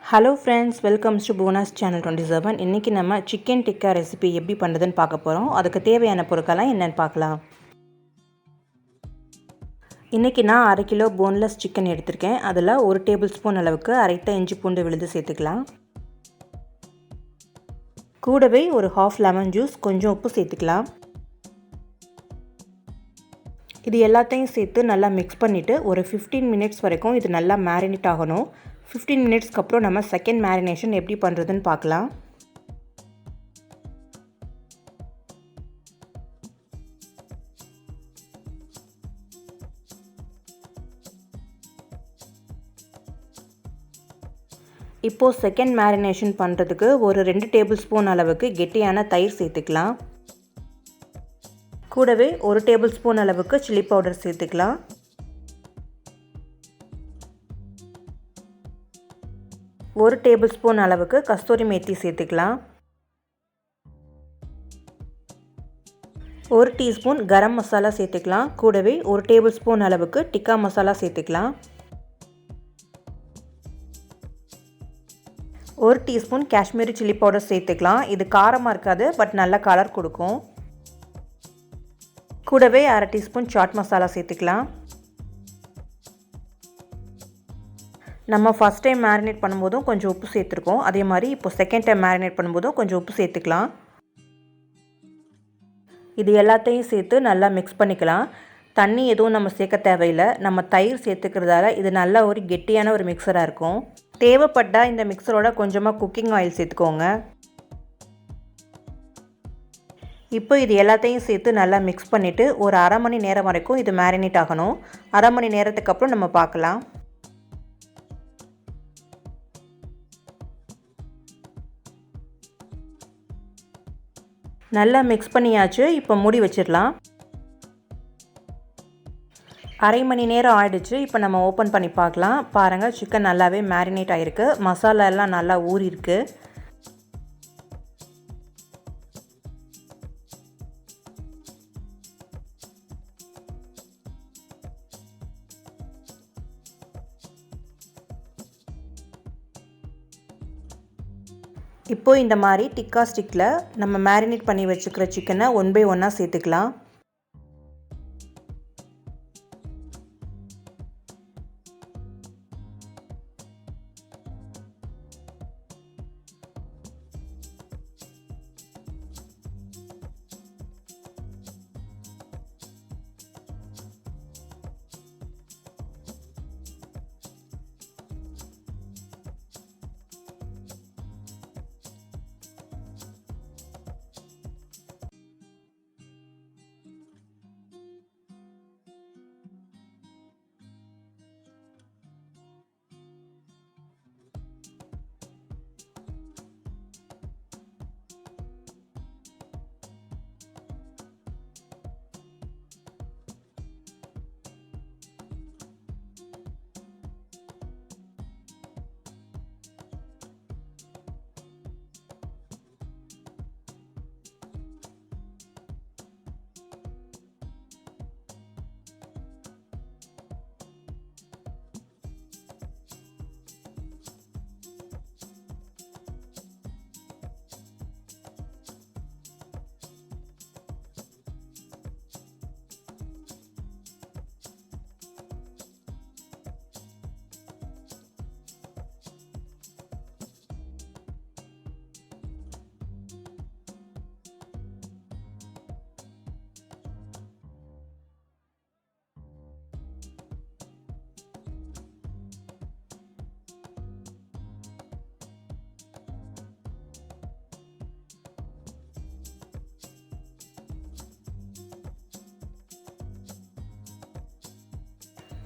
Hello friends, welcome to Bhuva's channel 27. இன்னைக்கு நம்ம chicken tikka recipe எப்படி பண்றதுன்னு பார்க்க போறோம். அதுக்கு தேவையான பொருட்கள் என்னன்னு பார்க்கலாம். இன்னைக்கு நான் 1/2 கிலோ போன்லெஸ் சிக்கன் எடுத்துர்க்கேன். அதுல 1 டேபிள்ஸ்பூன் அளவுக்கு அரைத்த இஞ்சி பூண்டு விழுது சேர்த்துக்கலாம். கூடவே ஒரு 1/2 லெமன் ஜூஸ், கொஞ்சம் உப்பு சேர்த்துக்கலாம். இது எல்லாத்தையும் சேர்த்து நல்லா மிக்ஸ் பண்ணிட்டு ஒரு 15 மினிட்ஸ் வரைக்கும் இது நல்லா மேரினேட் ஆகணும். 15 மினிட்ஸ்க்கு அப்புறம் நம்ம செகண்ட் மேரினேஷன் எப்படி பண்ணுறதுன்னு பார்க்கலாம். இப்போது செகண்ட் மேரினேஷன் பண்ணுறதுக்கு ஒரு 2 டேபிள் ஸ்பூன் அளவுக்கு கெட்டியான தயிர் சேர்த்துக்கலாம். கூடவே 1 டேபிள் ஸ்பூன் அளவுக்கு சில்லி பவுடர் சேர்த்துக்கலாம். ஒரு டேபிள் ஸ்பூன் அளவுக்கு கஸ்தூரி மேத்தி சேர்த்துக்கலாம். 1 டீஸ்பூன் கரம் மசாலா சேர்த்துக்கலாம். கூடவே 1 டேபிள் ஸ்பூன் அளவுக்கு டிக்கா மசாலா சேர்த்துக்கலாம். 1 டீஸ்பூன் காஷ்மீரி சில்லி பவுடர் சேர்த்துக்கலாம். இது காரமாக இருக்காது, பட் நல்ல கலர் கொடுக்கும். கூடவே 1/2 டீஸ்பூன் சாட் மசாலா சேர்த்துக்கலாம். நம்ம ஃபஸ்ட் டைம் மேரினேட் பண்ணும்போதும் கொஞ்சம் உப்பு சேர்த்துருக்கோம். அதே மாதிரி இப்போ செகண்ட் டைம் மேரினேட் பண்ணும்போதும் கொஞ்சம் உப்பு சேர்த்துக்கலாம். இது எல்லாத்தையும் சேர்த்து நல்லா மிக்ஸ் பண்ணிக்கலாம். தண்ணி எதுவும் நம்ம சேர்க்க தேவையில்லை. நம்ம தயிர் சேர்த்துக்கிறதால இது நல்ல ஒரு கெட்டியான ஒரு மிக்சராக இருக்கும். தேவைப்பட்டால் இந்த மிக்சரோட கொஞ்சமாக குக்கிங் ஆயில் சேர்த்துக்கோங்க. இப்போ இது எல்லாத்தையும் சேர்த்து நல்லா மிக்ஸ் பண்ணிவிட்டு ஒரு 1/2 மணி நேரம் வரைக்கும் இது மேரினேட் ஆகணும். 1/2 மணி நேரத்துக்கு அப்புறம் நம்ம பார்க்கலாம். நல்லா மிக்ஸ் பண்ணியாச்சு. இப்போ மூடி வச்சிடலாம். 1/2 மணி நேரம் ஆயிடுச்சு. இப்போ நம்ம ஓப்பன் பண்ணி பார்க்கலாம். பாருங்கள், சிக்கன் நல்லாவே மேரினேட் ஆகிருக்கு. மசாலா எல்லாம் நல்லா ஊறிருக்கு. இப்போது இந்த மாதிரி டிக்கா ஸ்டிக்கில் நம்ம மேரினேட் பண்ணி வச்சுக்கிற சிக்கனை 1 பை 1 சேர்த்துக்கலாம்.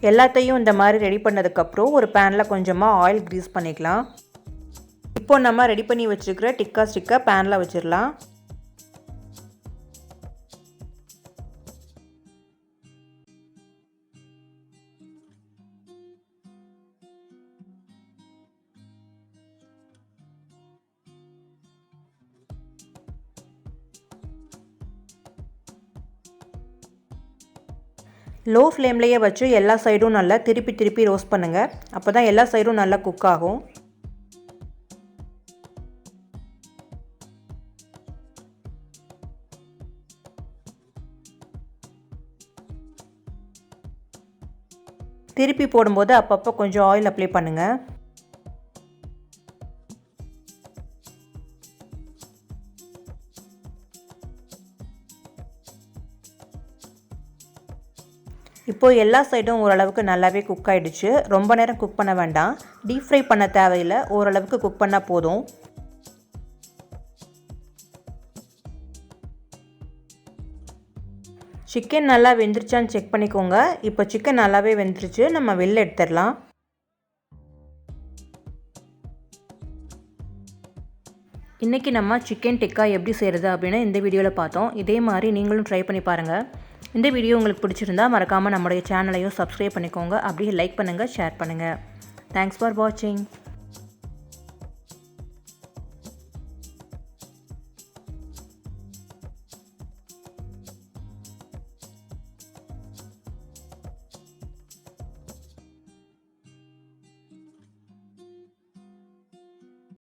எல்லாத்தையும் இந்த மாதிரி ரெடி பண்ணதுக்கப்புறம் ஒரு பேனில் கொஞ்சமாக ஆயில் க்ரீஸ் பண்ணிக்கலாம். இப்போ நம்ம ரெடி பண்ணி வச்சுருக்கிற டிக்கா ஸ்டிக்கை பேனில் வச்சிடலாம். லோ ஃப்ளேம்லேயே வச்சு எல்லா சைடும் நல்லா திருப்பி ரோஸ்ட் பண்ணுங்கள். அப்போ தான் எல்லா சைடும் நல்லா குக் ஆகும். திருப்பி போடும்போது அப்பப்போ கொஞ்சம் ஆயில் அப்ளை பண்ணுங்கள். இப்போது எல்லா சைடும் ஓரளவுக்கு நல்லாவே குக் ஆகிடுச்சு. ரொம்ப நேரம் குக் பண்ண வேண்டாம். டீப் ஃப்ரை பண்ண தேவையில்லை, ஓரளவுக்கு குக் பண்ணால் போதும். சிக்கன் நல்லா வெந்துருச்சான்னு செக் பண்ணிக்கோங்க. இப்போ சிக்கன் நல்லாவே வெந்துருச்சு, நம்ம வெளில எடுத்துடலாம். இன்றைக்கி நம்ம சிக்கன் டிக்கா எப்படி செய்கிறது அப்படின்னு இந்த வீடியோவில் பார்த்தோம். இதே மாதிரி நீங்களும் ட்ரை பண்ணி பாருங்கள். இந்த வீடியோ உங்களுக்கு பிடிச்சிருந்தா மறக்காமல் நம்முடைய சேனலையும் சப்ஸ்கிரைப் பண்ணிக்கோங்க. அப்படியே லைக் பண்ணுங்கள், ஷேர் பண்ணுங்கள். தேங்க்ஸ் ஃபார் வாட்சிங்.